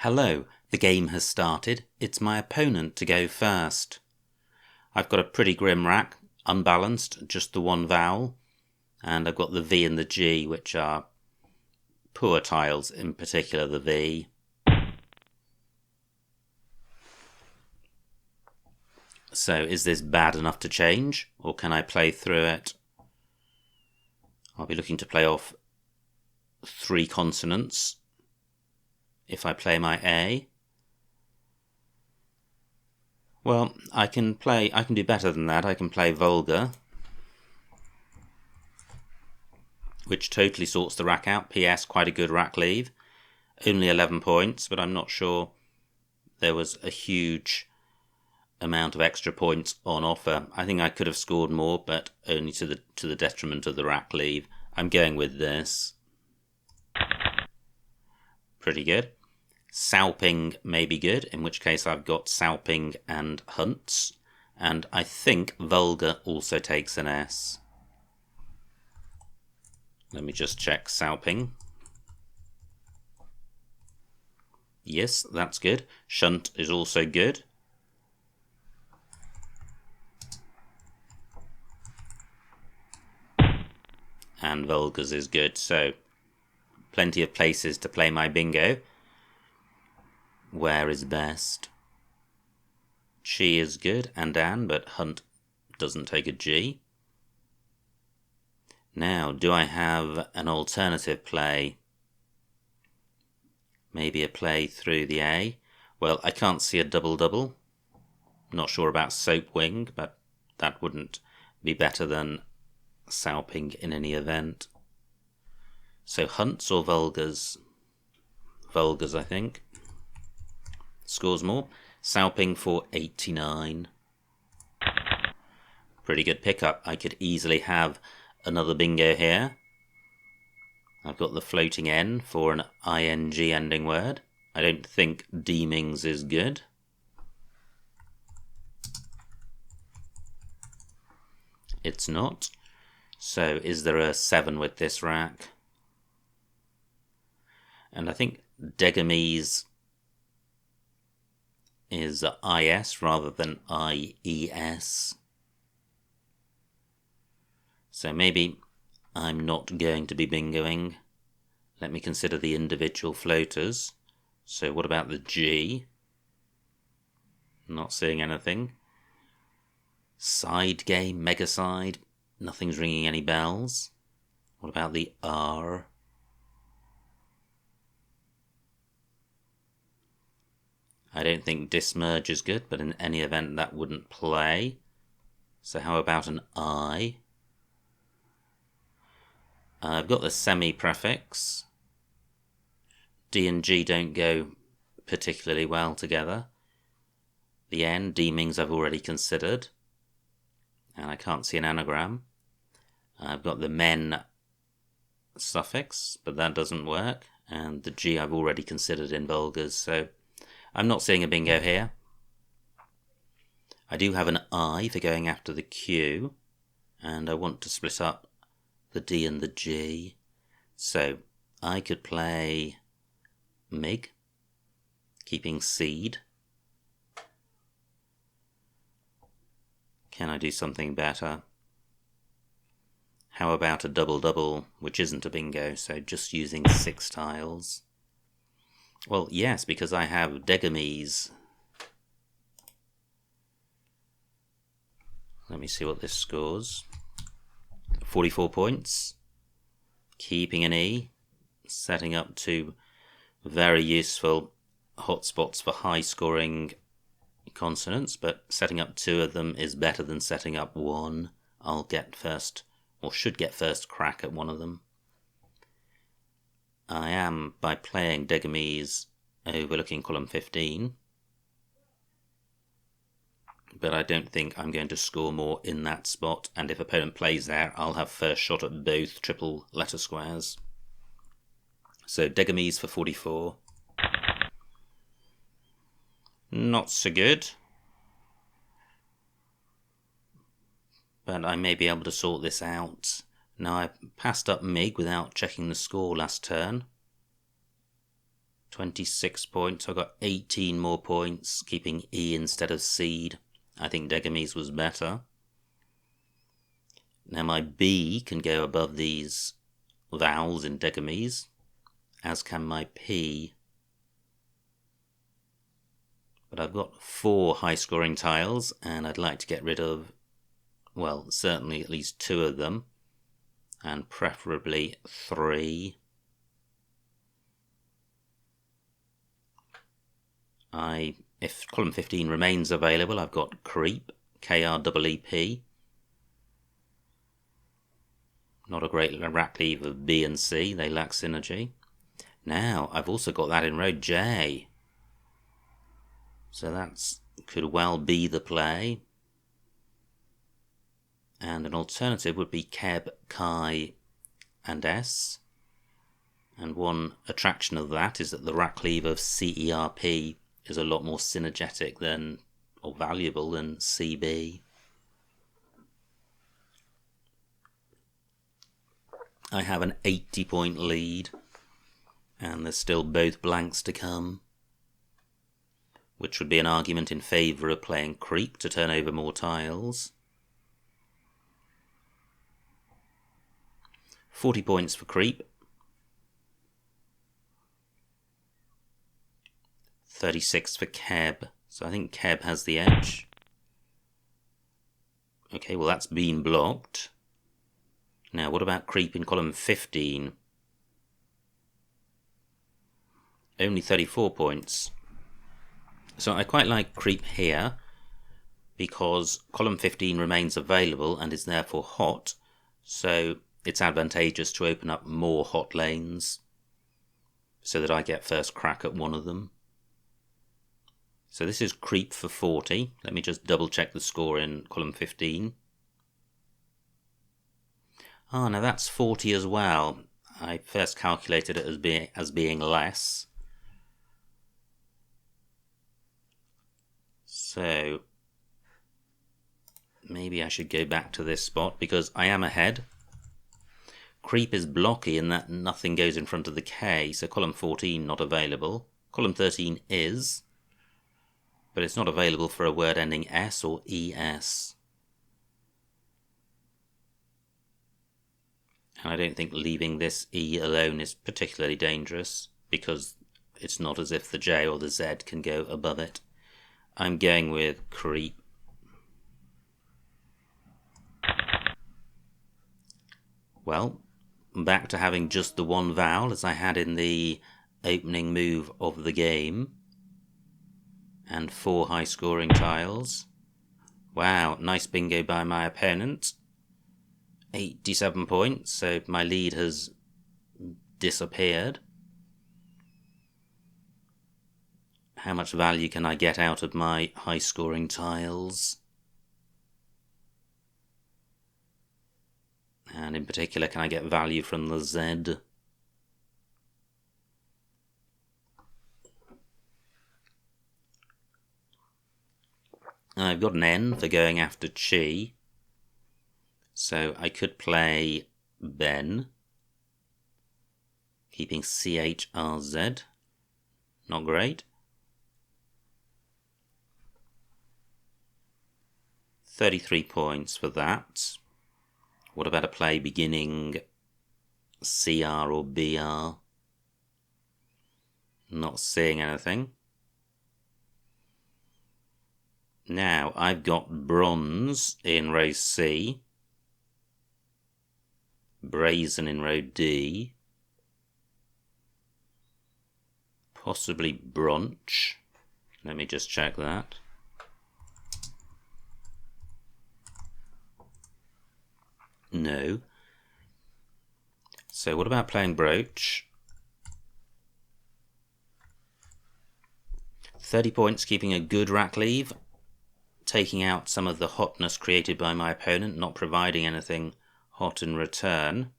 Hello, the game has started. It's my opponent to go first. I've got a pretty grim rack, unbalanced, just the one vowel, and I've got the V and the G, which are poor tiles, in particular the V. So is this bad enough to change, or can I play through it? I'll be looking to play off 3 consonants if I play my A. Well, I can do better than that. I can play vulgar, which totally sorts the rack out. PS, quite a good rack leave. Only 11 points, but I'm not sure there was a huge amount of extra points on offer. I think I could have scored more, but only to the detriment of the rack leave. I'm going with this. Pretty good. Salping may be good, in which case I've got salping and hunts, and I think vulgar also takes an S. Let me just check salping. Yes, that's good. Shunt is also good. And vulgars is good, so plenty of places to play my bingo. Where is best? She is good, and Anne, but hunt doesn't take a G. Now, do I have an alternative play? Maybe a play through the A? Well, I can't see a double-double. Not sure about soap wing, but that wouldn't be better than salping in any event. So hunts or vulgars? Vulgars, I think. Scores more. Salping for 89. Pretty good pickup. I could easily have another bingo here. I've got the floating N for an ing ending word. I don't think deemings is good. It's not. So is there a 7 with this rack? And I think degamies is IS rather than IES. So maybe I'm not going to be bingoing. Let me consider the individual floaters. So what about the G? Not seeing anything. Side game, mega side. Nothing's ringing any bells. What about the R? I don't think dismerge is good, but in any event that wouldn't play. So how about an I? I've got the semi-prefix. D and G don't go particularly well together. The N, deemings I've already considered. And I can't see an anagram. I've got the men suffix, but that doesn't work. And the G I've already considered in vulgars, so I'm not seeing a bingo here. I do have an I for going after the Q, and I want to split up the D and the G. So I could play MIG, keeping seed. Can I do something better? How about a double-double, which isn't a bingo, so just using 6 tiles? Well, yes, because I have degamies. Let me see what this scores. 44 points. Keeping an E. Setting up 2 very useful hotspots for high-scoring consonants, but setting up 2 of them is better than setting up 1. I'll get first, or should get first crack at one of them. I am, by playing degamies, overlooking column 15. But I don't think I'm going to score more in that spot, and if opponent plays there, I'll have first shot at both triple letter squares. So degamies for 44. Not so good. But I may be able to sort this out. Now I passed up MIG without checking the score last turn. 26 points. I got 18 more points, keeping E instead of seed. I think Degamese was better. Now my B can go above these vowels in Degamese, as can my P. But I've got 4 high-scoring tiles, and I'd like to get rid of, well, certainly at least 2 of them, and preferably 3. If column 15 remains available, I've got creep, K-R-E-E-P. Not a great rack leave of B and C, they lack synergy. Now, I've also got that in row J. So that could well be the play. And an alternative would be Keb, Chi, and S. And one attraction of that is that the rack cleave of CERP is a lot more synergetic than, or valuable than, CB. I have an 80-point lead, and there's still both blanks to come, which would be an argument in favour of playing creep to turn over more tiles. 40 points for creep. 36 for Keb. So I think Keb has the edge. Okay, well that's been blocked. Now what about creep in column 15? Only 34 points. So I quite like creep here because column 15 remains available and is therefore hot, so it's advantageous to open up more hot lanes so that I get first crack at one of them. So this is creep for 40. Let me just double check the score in column 15. Ah, now that's 40 as well. I first calculated it as being less. So maybe I should go back to this spot because I am ahead. Creep is blocky in that nothing goes in front of the K, so column 14 not available. Column 13 is, but it's not available for a word ending S or ES. And I don't think leaving this E alone is particularly dangerous because it's not as if the J or the Z can go above it. I'm going with creep. Well, back to having just the one vowel as I had in the opening move of the game. And 4 high-scoring tiles. Wow, nice bingo by my opponent. 87 points, so my lead has disappeared. How much value can I get out of my high-scoring tiles? And in particular, can I get value from the Z? I've got an N for going after Chi. So I could play Ben, keeping CHRZ. Not great. 33 points for that. What about a play beginning CR or BR? Not seeing anything. Now I've got bronze in row C, brazen in row D, possibly bronze. Let me just check that. No. So what about playing brooch? 30 points, keeping a good rack leave, taking out some of the hotness created by my opponent, not providing anything hot in return.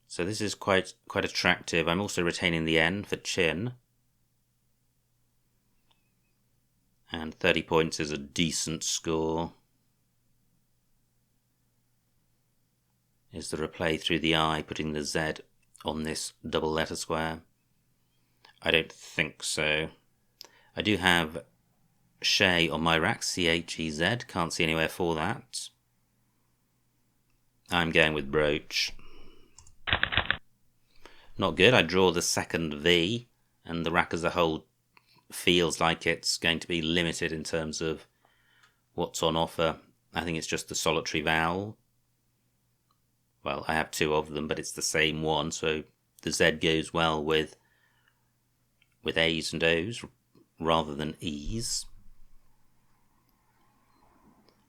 So this is quite attractive. I'm also retaining the N for chin. And 30 points is a decent score. Is there a play through the I, putting the Z on this double letter square? I don't think so. I do have Chez on my rack, C-H-E-Z. Can't see anywhere for that. I'm going with brooch. Not good. I draw the second V, and the rack as a whole feels like it's going to be limited in terms of what's on offer. I think it's just the solitary vowel. Well, I have two of them, but it's the same one, so the Z goes well with A's and O's rather than E's.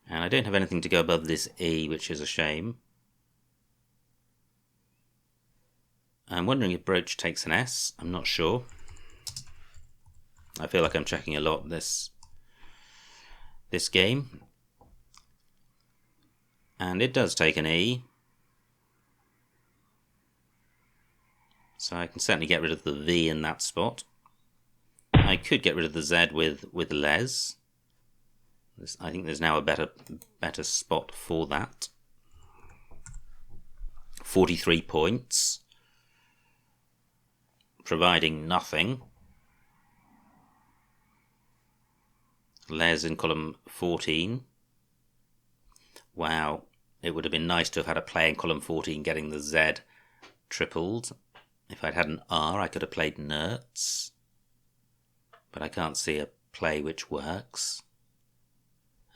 And I don't have anything to go above this E, which is a shame. I'm wondering if brooch takes an S. I'm not sure. I feel like I'm checking a lot this game. And it does take an E. So I can certainly get rid of the V in that spot. I could get rid of the Z with les. I think there's now a better spot for that. 43 points. Providing nothing. Les in column 14. Wow, it would have been nice to have had a play in column 14 getting the Z tripled. If I'd had an R, I could have played Nertz. But I can't see a play which works.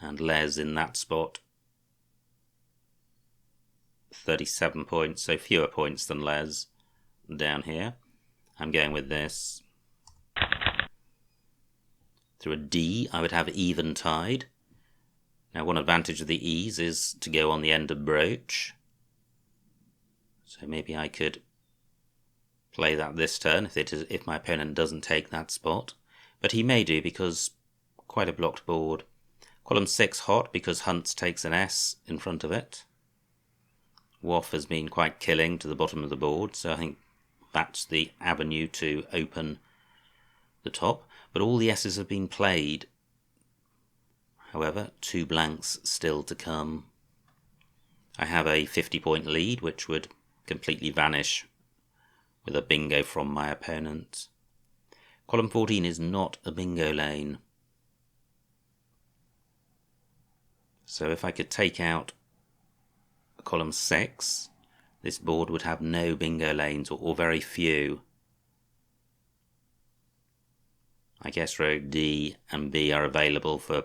And Les in that spot. 37 points, so fewer points than Les down here. I'm going with this. Through a D, I would have eventide. Now, one advantage of the E's is to go on the end of brooch. So maybe I could play that this turn if my opponent doesn't take that spot. But he may do, because quite a blocked board. Column 6 hot because Hunts takes an S in front of it. Waff has been quite killing to the bottom of the board, so I think that's the avenue to open the top. But all the S's have been played. However, 2 blanks still to come. I have a 50-point lead, which would completely vanish with a bingo from my opponent. Column 14 is not a bingo lane. So if I could take out column 6, this board would have no bingo lanes, or very few. I guess row D and B are available for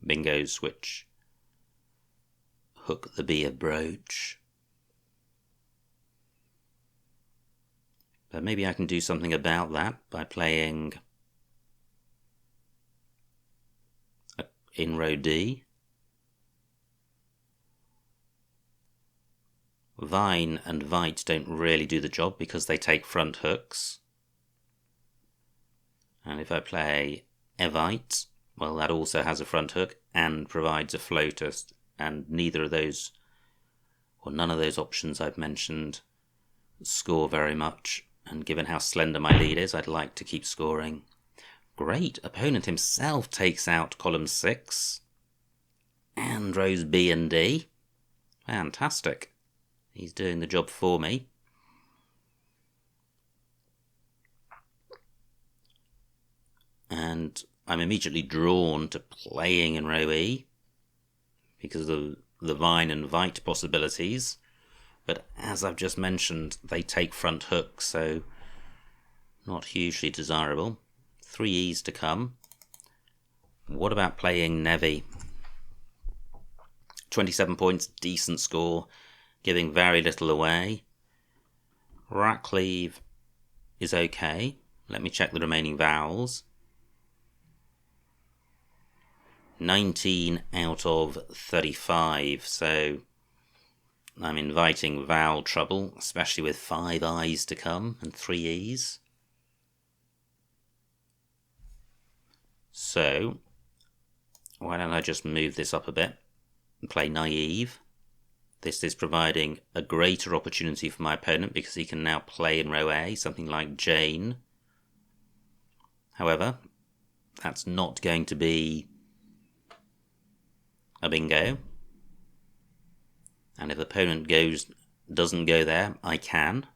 bingos which hook the B of brooch. But maybe I can do something about that by playing in row D. Vine and Vite don't really do the job because they take front hooks. And if I play Evite, well, that also has a front hook and provides a floater, and neither of those, or none of those options I've mentioned, score very much. And given how slender my lead is, I'd like to keep scoring. Great, opponent himself takes out column 6 and rows B and D. Fantastic. He's doing the job for me. And I'm immediately drawn to playing in row E because of the Vine and Vite possibilities. But as I've just mentioned, they take front hooks, so not hugely desirable. 3 E's to come. What about playing Nevi? 27 points, decent score, giving very little away. Rackleave is okay. Let me check the remaining vowels. 19 out of 35, so I'm inviting vowel trouble, especially with 5 I's to come and 3 E's. So, why don't I just move this up a bit and play naive. This is providing a greater opportunity for my opponent because he can now play in row A, something like Jane. However, that's not going to be a bingo. And if opponent doesn't go there, I can.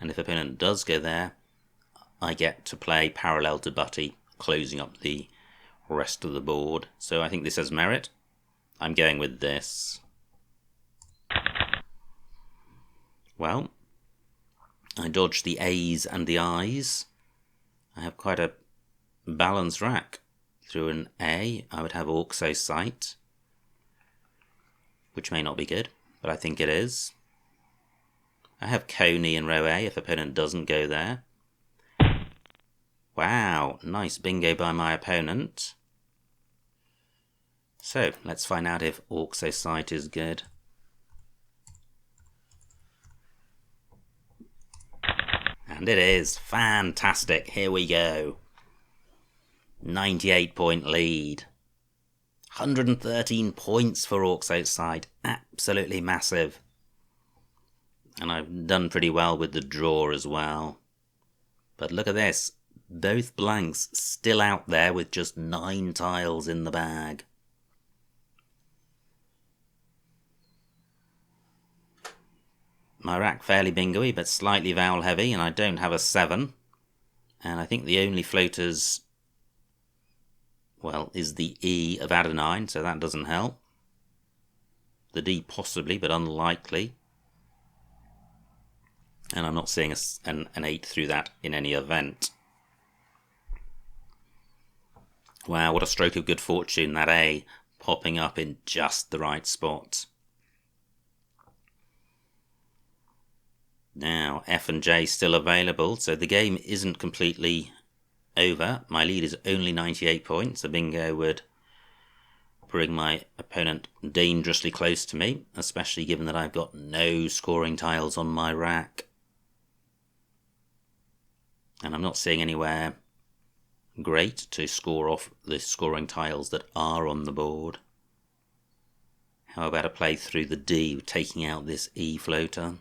And if opponent does go there, I get to play parallel to Butty, closing up the rest of the board. So I think this has merit. I'm going with this. Well, I dodged the A's and the I's. I have quite a balanced rack. Through an A, I would have Auxo Sight, which may not be good, but I think it is. I have Coney in row A if opponent doesn't go there. Wow, nice bingo by my opponent. So, let's find out if Auxo Sight is good. And it is. Fantastic. Here we go. 98-point lead. 113 points for Auxo Sight. Absolutely massive. And I've done pretty well with the draw as well. But look at this. Both blanks still out there with just 9 tiles in the bag. My rack fairly bingo-y, but slightly vowel heavy, and I don't have a 7. And I think the only floaters, well, is the E of Adenine, so that doesn't help. The D possibly, but unlikely. And I'm not seeing an 8 through that in any event. Wow, what a stroke of good fortune, that A popping up in just the right spot. Now, F and J still available, so the game isn't completely over. My lead is only 98 points. A bingo would bring my opponent dangerously close to me, especially given that I've got no scoring tiles on my rack. And I'm not seeing anywhere great to score off the scoring tiles that are on the board. How about a play through the D, taking out this E floater?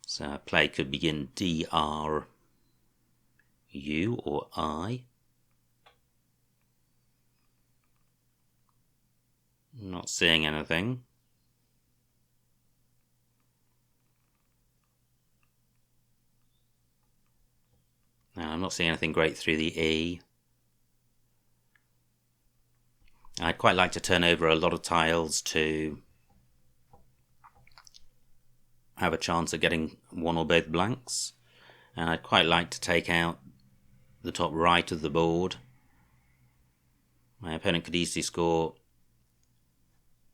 So a play could begin D, R, U or I. Not seeing anything. No, I'm not seeing anything great through the E. I'd quite like to turn over a lot of tiles to have a chance of getting one or both blanks. And I'd quite like to take out the top right of the board. My opponent could easily score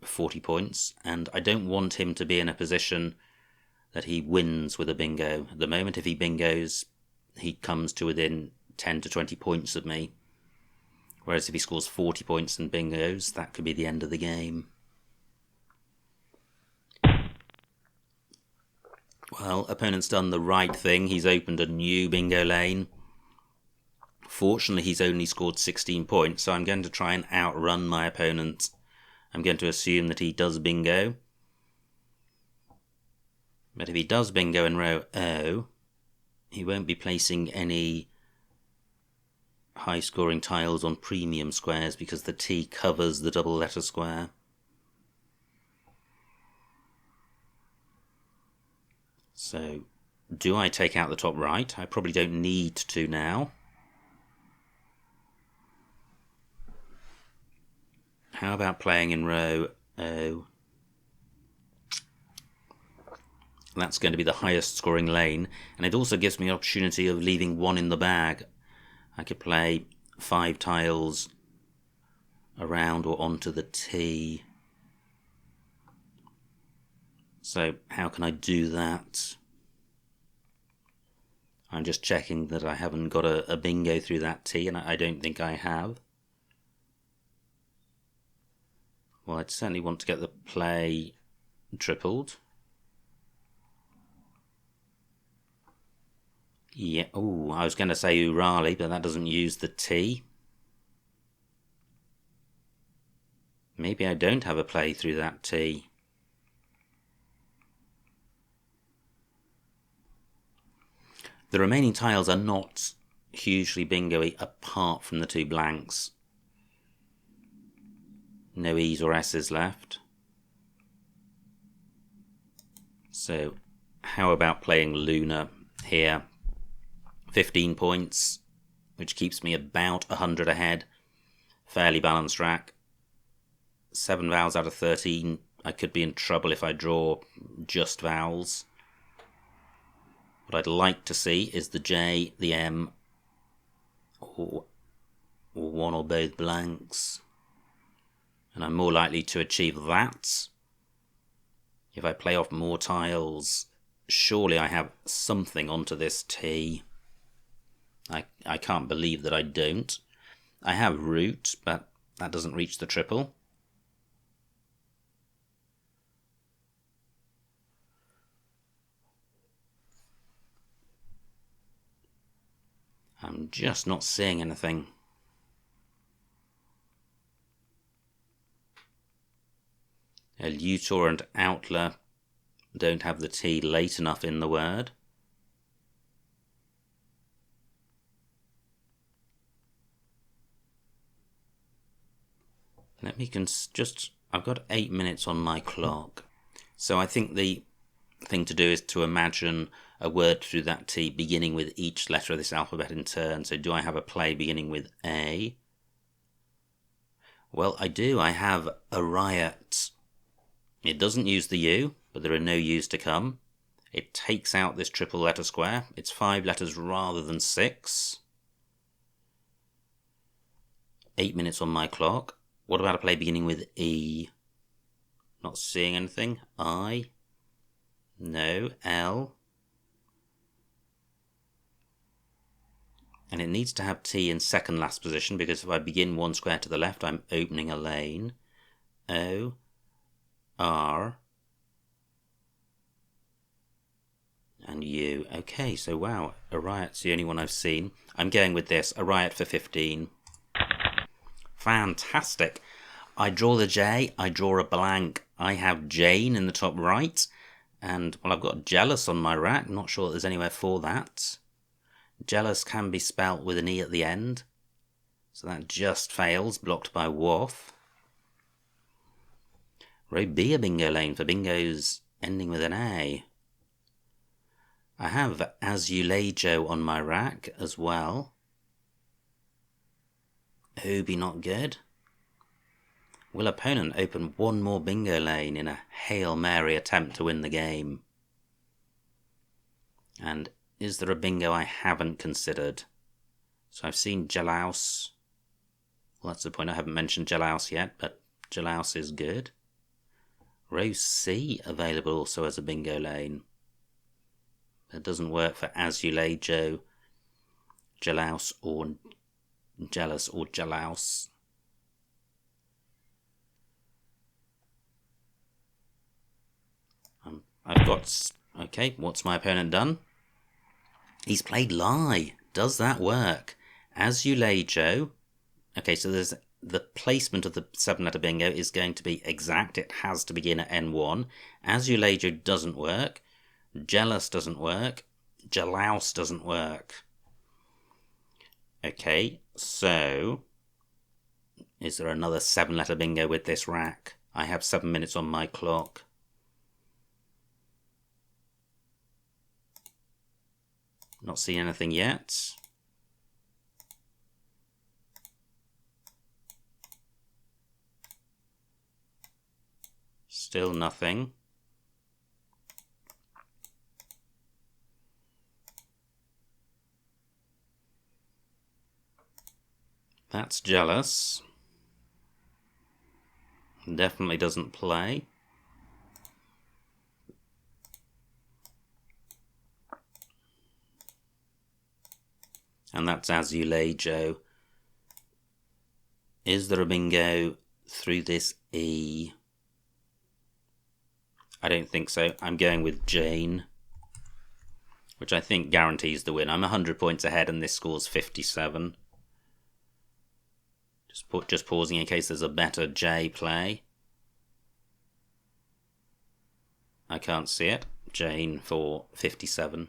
40 points, and I don't want him to be in a position that he wins with a bingo. At the moment, if he bingos, he comes to within 10 to 20 points of me. Whereas if he scores 40 points and bingos, that could be the end of the game. Well, opponent's done the right thing. He's opened a new bingo lane. Fortunately, he's only scored 16 points, so I'm going to try and outrun my opponent. I'm going to assume that he does bingo. But if he does bingo in row O, he won't be placing any high-scoring tiles on premium squares because the T covers the double letter square. So, do I take out the top right? I probably don't need to now. How about playing in row O? That's going to be the highest scoring lane, and it also gives me an opportunity of leaving one in the bag. I could play 5 tiles around or onto the T. So how can I do that? I'm just checking that I haven't got a bingo through that T, and I don't think I have. Well, I'd certainly want to get the play tripled. Yeah, oh, I was going to say Urali, but that doesn't use the T. Maybe I don't have a play through that T. The remaining tiles are not hugely bingo-y apart from the 2 blanks. No E's or S's left. So, how about playing Luna here? 15 points, which keeps me about 100 ahead. Fairly balanced rack. 7 vowels out of 13. I could be in trouble if I draw just vowels. What I'd like to see is the J, the M, or one or both blanks. And I'm more likely to achieve that if I play off more tiles. Surely I have something onto this T. I can't believe that I don't. I have root, but that doesn't reach the triple. I'm just not seeing anything. Elutor and outler don't have the T late enough in the word. Let me I've got 8 minutes on my clock. So I think the thing to do is to imagine a word through that T beginning with each letter of this alphabet in turn. So do I have a play beginning with A? Well, I do. I have a riot. It doesn't use the U, but there are no U's to come. It takes out this triple letter square. It's 5 letters rather than 6. 8 minutes on my clock. What about a play beginning with E? Not seeing anything. I? No. L? And it needs to have T in second last position, because if I begin one square to the left, I'm opening a lane. O? R? And U. Okay, so wow, a riot's the only one I've seen. I'm going with this, a riot for 15. Fantastic. I draw the J, I draw a blank. I have Jane in the top right, and well, I've got jealous on my rack. Not sure that there's anywhere for that. Jealous can be spelt with an E at the end, so that just fails, blocked by Waff. Row B a bingo lane for bingos ending with an A. I have Azulejo on my rack as well. Obi not good. Will opponent open one more bingo lane in a Hail Mary attempt to win the game? And is there a bingo I haven't considered? So I've seen Jalaus. Well, that's the point. I haven't mentioned Jalaus yet, but Jalaus is good. Row C available also as a bingo lane. That doesn't work for Azulejo, Jalaus, or Jealous, or Jalaus. I've got... Okay, what's my opponent done? He's played Lie. Does that work? Azulejo. Okay, so there's the placement of the 7-letter bingo is going to be exact. It has to begin at N1. Azulejo doesn't work. Jealous doesn't work. Jalaus doesn't work. Okay, so is there another 7-letter bingo with this rack? I have 7 minutes on my clock. Not seeing anything yet. Still nothing. That's Jealous. Definitely doesn't play. And that's Azulejo. Is there a bingo through this E? I don't think so. I'm going with Jane, which I think guarantees the win. I'm 100 points ahead and this score's 57. Just pausing in case there's a better J play. I can't see it. Jane for 57.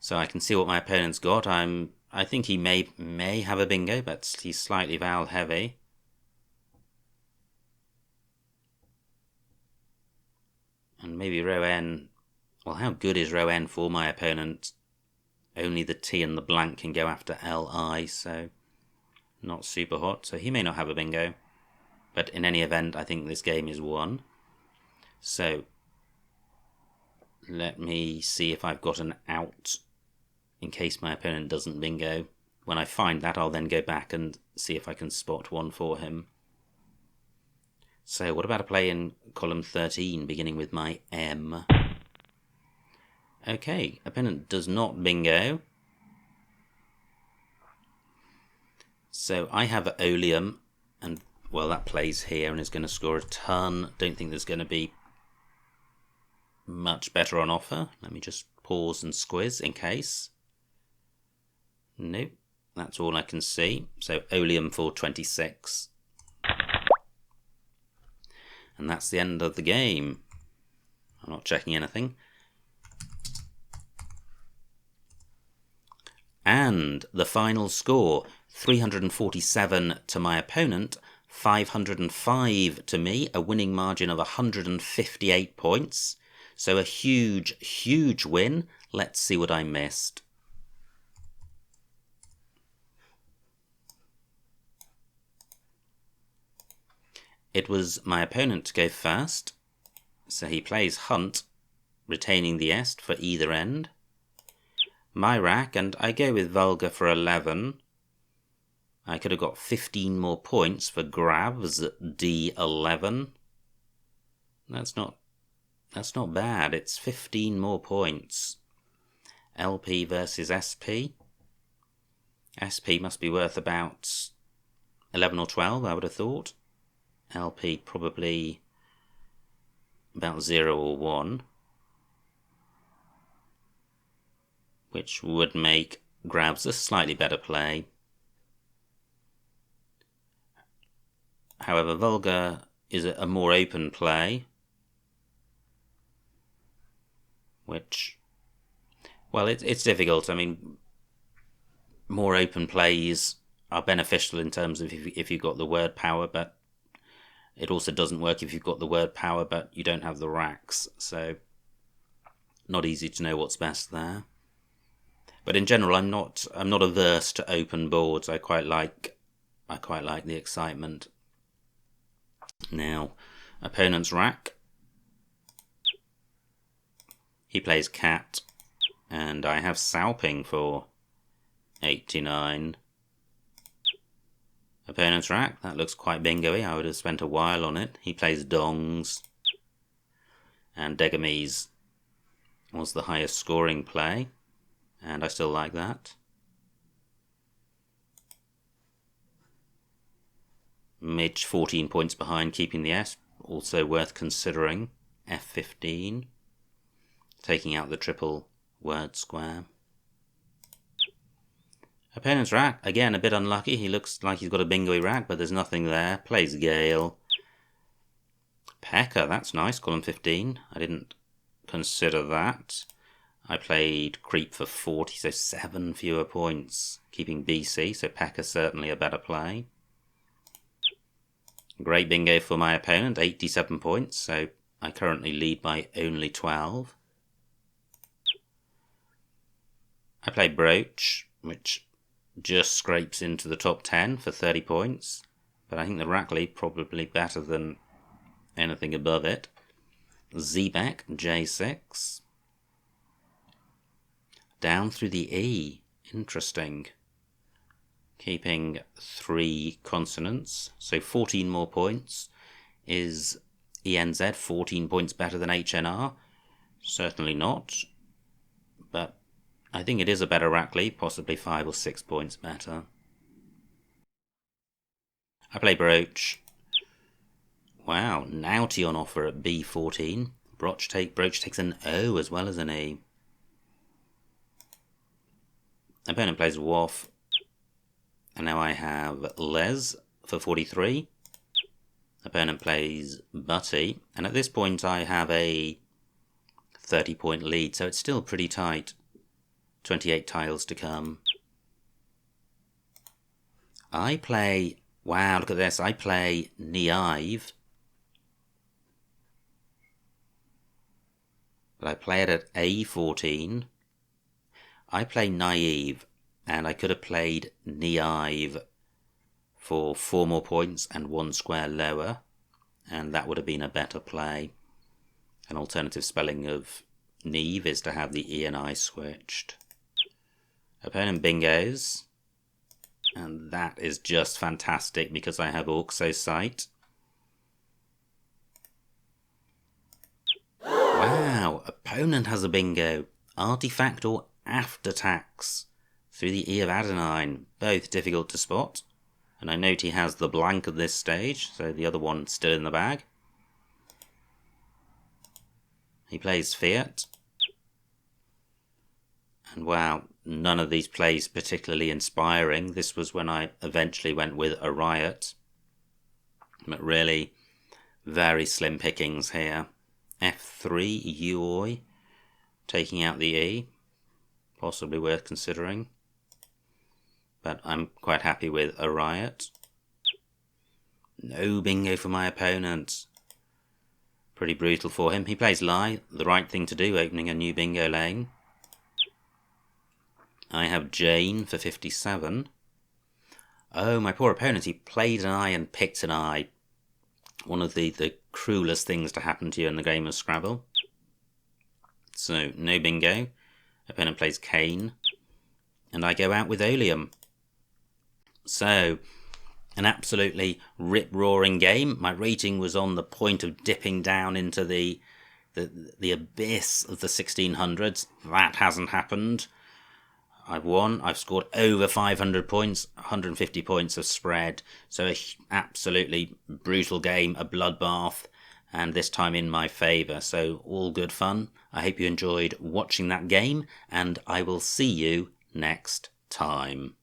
So I can see what my opponent's got. I think he may have a bingo, but he's slightly vowel heavy. And maybe row N. Well, how good is row N for my opponent? Only the T and the blank can go after LI, so not super hot. So he may not have a bingo. But in any event, I think this game is won. So let me see if I've got an out in case my opponent doesn't bingo. When I find that, I'll then go back and see if I can spot one for him. So what about a play in column 13, beginning with my M? Okay, opponent does not bingo. So I have Oleum, and well, that plays here and is going to score a ton. Don't think there's going to be much better on offer. Let me just pause and squiz in case. Nope, that's all I can see. So Oleum for 26. And that's the end of the game. I'm not checking anything. And the final score, 347 to my opponent, 505 to me, a winning margin of 158 points. So a huge, huge win. Let's see what I missed. It was my opponent to go first, so he plays Hunt, retaining the est for either end. My rack, and I go with Vulgar for 11. I could have got 15 more points for Grabs at D11. That's not bad. It's 15 more points. LP versus SP. SP must be worth about 11 or 12, I would have thought. LP probably about 0 or 1, which would make Grabs a slightly better play. However, Vulgar is a more open play, which, well, it's difficult. I mean, more open plays are beneficial in terms of if you've got the word power, but it also doesn't work if you've got the word power but you don't have the racks, so not easy to know what's best there. But in general, I'm not averse to open boards. I quite like the excitement. Now, opponent's rack. He plays Cat, and I have Salping for 89. Opponent's rack, that looks quite bingo-y. I would have spent a while on it. He plays Dongs. And Degamise was the highest scoring play, and I still like that. Midge 14 points behind, keeping the S, also worth considering. F15, taking out the triple word square. Opponent's rack, again a bit unlucky. He looks like he's got a bingo-y rack, but there's nothing there. Plays Gale. Pecker, that's nice, column 15. I didn't consider that. I played Creep for 40, so 7 fewer points, keeping BC, so Pecker certainly a better play. Great bingo for my opponent, 87 points, so I currently lead by only 12. I play Brooch, which just scrapes into the top 10 for 30 points, but I think the rack lead probably better than anything above it. Zebek, J6. Down through the E, interesting. Keeping 3 consonants, so 14 more points. Is ENZ 14 points better than HNR? Certainly not, but I think it is a better rack lead, possibly 5 or 6 points better. I play Brooch. Wow, Naughty on offer at B14. Brooch takes an O as well as an E. Opponent plays Waff. And now I have Les for 43. Opponent plays Butty. And at this point I have a 30-point lead, so it's still pretty tight. 28 tiles to come. I play... Wow, look at this. I play Niaive. But I play it at A14. I play naive, and I could have played naive for 4 more points and 1 square lower, and that would have been a better play. An alternative spelling of naive is to have the E and I switched. Opponent bingos, and that is just fantastic because I have Auxo Sight. Wow, opponent has a bingo. Artifact or after tax through the E of Adenine, both difficult to spot. And I note he has the blank at this stage, so the other one still in the bag. He plays Fiat. And wow, none of these plays particularly inspiring. This was when I eventually went with a Riot. But really, very slim pickings here. F3, Uoi, taking out the E. Possibly worth considering. But I'm quite happy with a Riot. No bingo for my opponent. Pretty brutal for him. He plays Lie, the right thing to do, opening a new bingo lane. I have Jane for 57. Oh, my poor opponent, he played an I and picked an I. One of the cruelest things to happen to you in the game of Scrabble. So, no bingo. Opponent plays Cane. And I go out with Oleum. So, an absolutely rip-roaring game. My rating was on the point of dipping down into the abyss of the 1600s. That hasn't happened. I've won. I've scored over 500 points, 150 points of spread. So an absolutely brutal game, a bloodbath, and this time in my favour. So all good fun. I hope you enjoyed watching that game, and I will see you next time.